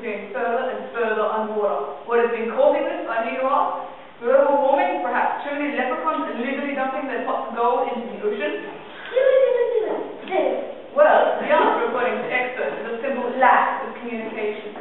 disappearing further and further underwater. What has been causing this, I hear you ask? Global warming, perhaps too many leprechauns illegally dumping their pots of gold into the ocean? Well, the answer, according to experts, is a simple lack of communication.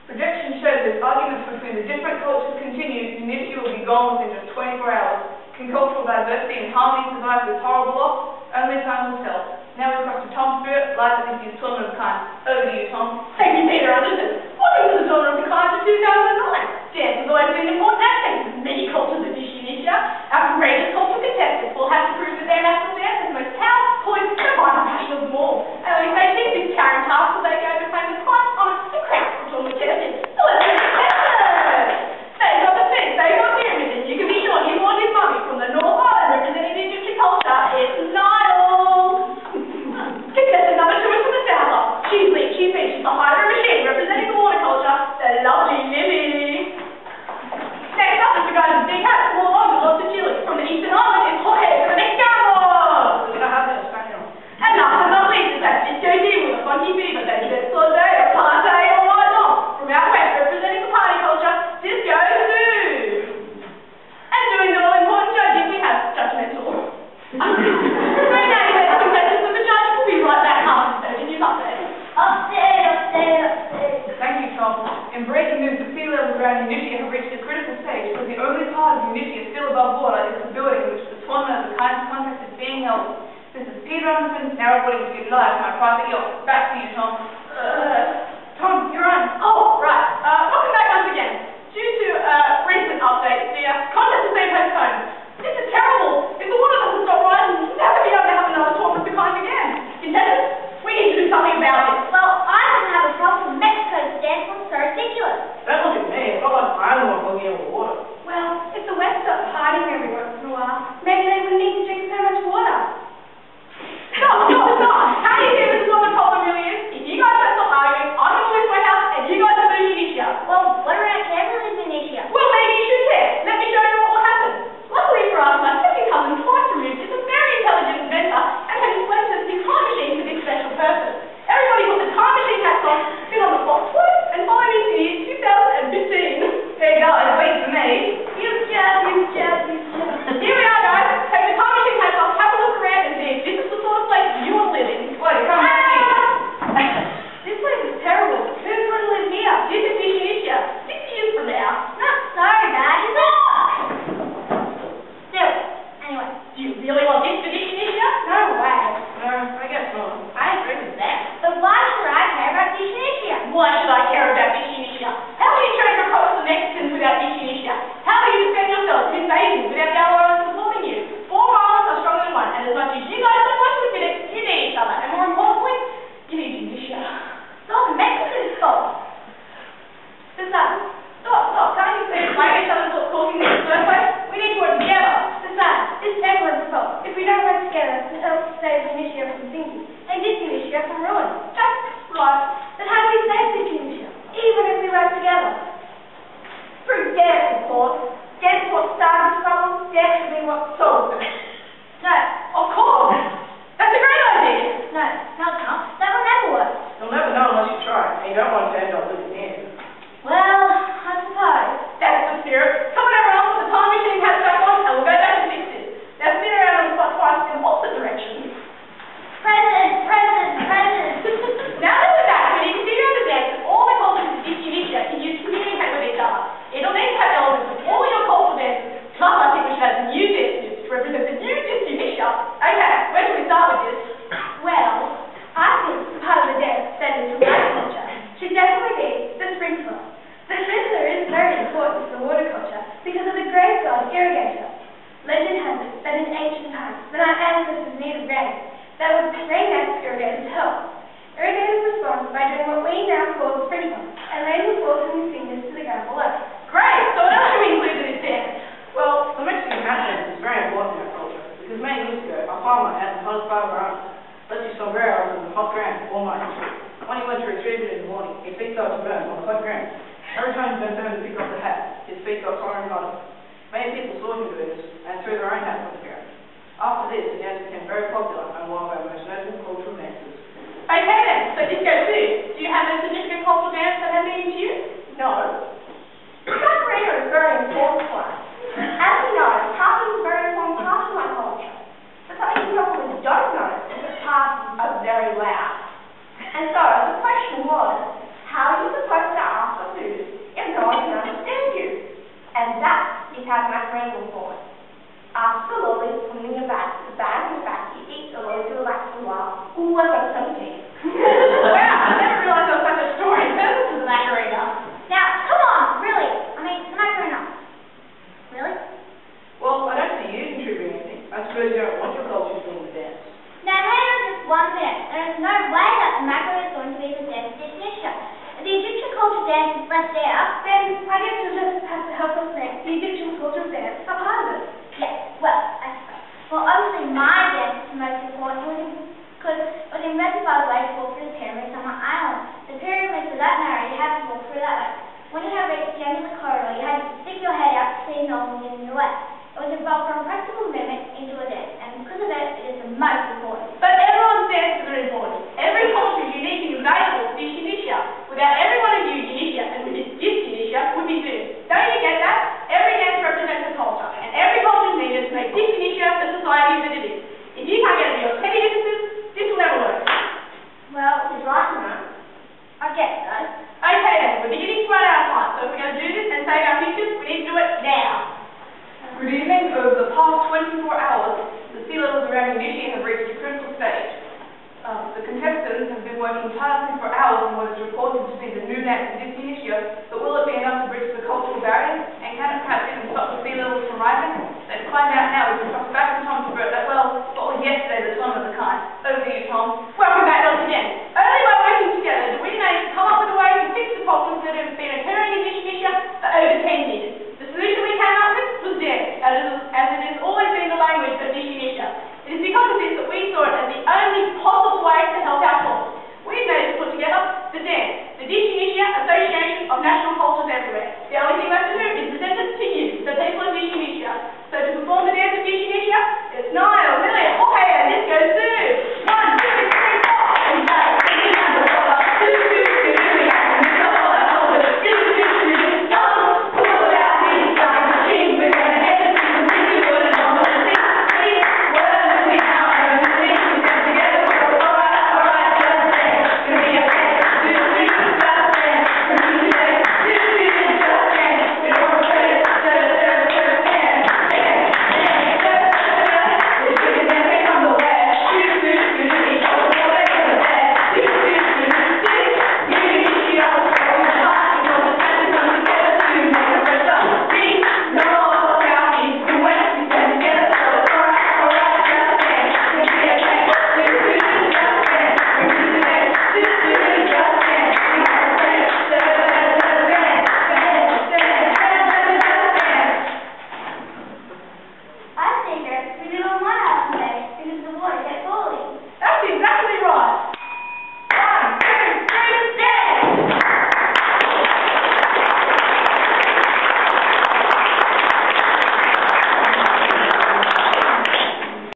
Projections show that if arguments between the different cultures continue, Unitia will be gone within just 24 hours. Can cultural diversity and harmony survive this horrible loss? Only time will tell. Now we cross to Tom Spirit, live at this year's Tournament of the Kind. Over to you, Tom. Thank you, Peter Anderson. Welcome to the Tournament of the Kind for 2009. Dance has always been an important aspect of many cultures at Dis-Unitia. Our greatest cultural contestants will have to prove that their national dance is the most powerful, poised, and vital passion of them all. And at least they achieve this challenge task so they go to claim the time, honour, and crown for tournament champions. So let's meet the contestants. They've got the seats, they've got the images. You can be sure he won his mummy from the North Island representing the Egyptian culture. It's Itll. Contestant number 2 is from the South Island. She's lit, she's big, she's the hydro machine representing the water culture, the lovely Lily. Next up is the guy with the big hat, more longer, lots of chili. From the Eastern Island is Jorge, the Mexicano. We don't have that Spaniel. And last but not least is that Dis-Unitia with a funky fever that he gets all day or party all night long. From out west, representing the party culture, Dis-Unitia. And doing the all-important judging, we have Judgmental. Right now, you have contestants with the judge. We'll be right back after the news update. Update. Thank you, Tom. In breaking news, the sea levels around Unitia have reached a critical stage, because the only part of Unitia still above water is the building in which the Tournament of the Kind contest is being held. This is Peter Anderson, now reporting to you live from my private yacht. Back to you, Tom. Tom, you're on. Oh, right. Welcome back once again. Due to recent updates, the contest has been postponed. This is terrible. If the water doesn't stop rising, we'll never be able to have another Tournament of the Kind again. Contestants, we need to do something about this. Well, I don't have a problem. Mexico's dance was so ridiculous. Don't look at me. It's not like I'm the one looking at the water. Well, if the West stopped hiding every once in a while, maybe they wouldn't need to drink so much water. Stop! How do you think this is what the problem really is? If you guys don't stop arguing, I'm going to lose my house and you guys will lose Unitia. Well, what about Cameron's Unitia? Well, maybe you should care. Let me show you what will happen. Luckily for us, my second cousin, twice removed, is a very intelligent inventor and can explain to us his time machine for this special purpose. Everybody put the time machine hats on, spin on the clock twice, and follow me to the year 2015. Hey guys, wait for me. You judge. Here we are, guys. Take the time machine hats off, have a look around, and see if this is the sort of place you want to live in. Wait, come back here. This place is terrible. Who's going to live here? This is Dis-Unitia. 6 years from now. Not so bad, is it? Still, anyway. Do you really want this for Dis-Unitia? No way. No, I guess not. I agree with that. But why should I care about Dis-Unitia? Why should I care about Dis-Unitia? How will you train across the Mexicans without Dis-Unitia? How will you defend yourself from invasions without the other islands supporting you? 4 islands are stronger than one, and as much as you guys don't want to admit it, you need each other. And more importantly, you need Unitia. It's all the Mexicans' fault. Besides, stop. Can't you see why each other's causing this in the first place? We need to work together. Besides, it's everyone's fault. If we don't work together, it helps save Unitia from sinking, and Dis-Unitia from ruin. That's right. But how do we save Dis-Unitia, even if we work together? Through dance, of course. Dance is what started this problem. Dance will be what solves it. No. Of course. That's a great idea. No, it's not. That will never work. You'll never know unless you try, and you don't want to end up living here. Well, I suppose. That's the spirit. Come on, everyone, put the time machine hats back on, and we'll go back and fix this. Now spin around on the spot twice in opposite directions. Present. Now that we're back, we need to figure out a dance that all the cultures of Dis-Unitia can use to communicate with each other. It'll need to have elements of all your cultural dances. Plus, I think we should have some new dances to represent the new Dis-Unitia. Okay, where should we start with this? Well, I think part of the dance that is from my culture should definitely be the sprinkler. The sprinkler is very important to the water culture because of the great god irrigator. Legend has it that in ancient times, when our ancestors needed rain, they would rain out to irrigators' help. Irrigators respond by doing what we now call the sprinkler, and rain will fall from your fingers to the ground below. Great! So what else should we include in this dance? Well, the Mexican hat dance is very important in our culture, because many years ago, our farmer had the hottest part of our island, left his sombreros in the hot ground all night. When he went to retrieve it in the morning, his feet started to burn on the hot ground. Every time he bent down to pick up the hat, his feet got hotter and hotter. Many people saw him do this and threw their own hats on the ground. After this, the dance became very popular and one of our most notable cultural dances. Okay then, so Disco 2, do you have a significant cultural dance that had meaning to you? No. Macarena is very important to us. As you know, parking is a very important part of my culture. But something you probably don't know is that parties are very loud. And so the question was, how are you supposed to ask for food if no one can understand you? And that is how the Macarena was born. Ask the lolly, put it in your bag. The bag in your back, you eat the lolly to relax for a while. Ooh, I've got so deep. Wow, I never realized there was such a story in purpose to the Macarena. Now, come on, really. I mean, the Macarena. Really? Well, I don't see you contributing anything. I suppose you don't want your culture to be in the dance. Now, hang on just 1 minute. There is no way that the Macarena is going to be in the dance Dis-Unitia. If the Egyptian culture dance is left out, then I guess you'll just have to help us make the Egyptian culture dance a part of it. Yeah, well, I suppose. Well, obviously my dance is the most important because it was invented by the way to walk through the pyramids on my island. The pyramids were that narrow, you had to walk through that way. When you had reached the end of the corridor, you had to stick your head out to see no one was in your way. It was evolved from a practical movement into a dance, and because of it, it is the most important. But everyone's dances are important. Every culture is unique and invaluable to Dis-Unitia. Without every one of you, Unitia and Dis-Unitia would be doomed. Don't you get that? Every dance represents a culture, and every culture is needed to make Dis-Unitia the society that it is. If you can't get over your petty differences, this will never work. Well, he's right, you know. I guess so. Okay then, we're beginning to run out of time, so if we're going to do this and save our futures, we need to do it now. Good evening. Over the past 24 hours, the sea levels around Unitia have reached a critical stage. The contestants have been working tirelessly for hours on what is reported to be the new dance of Dis-Unitia, the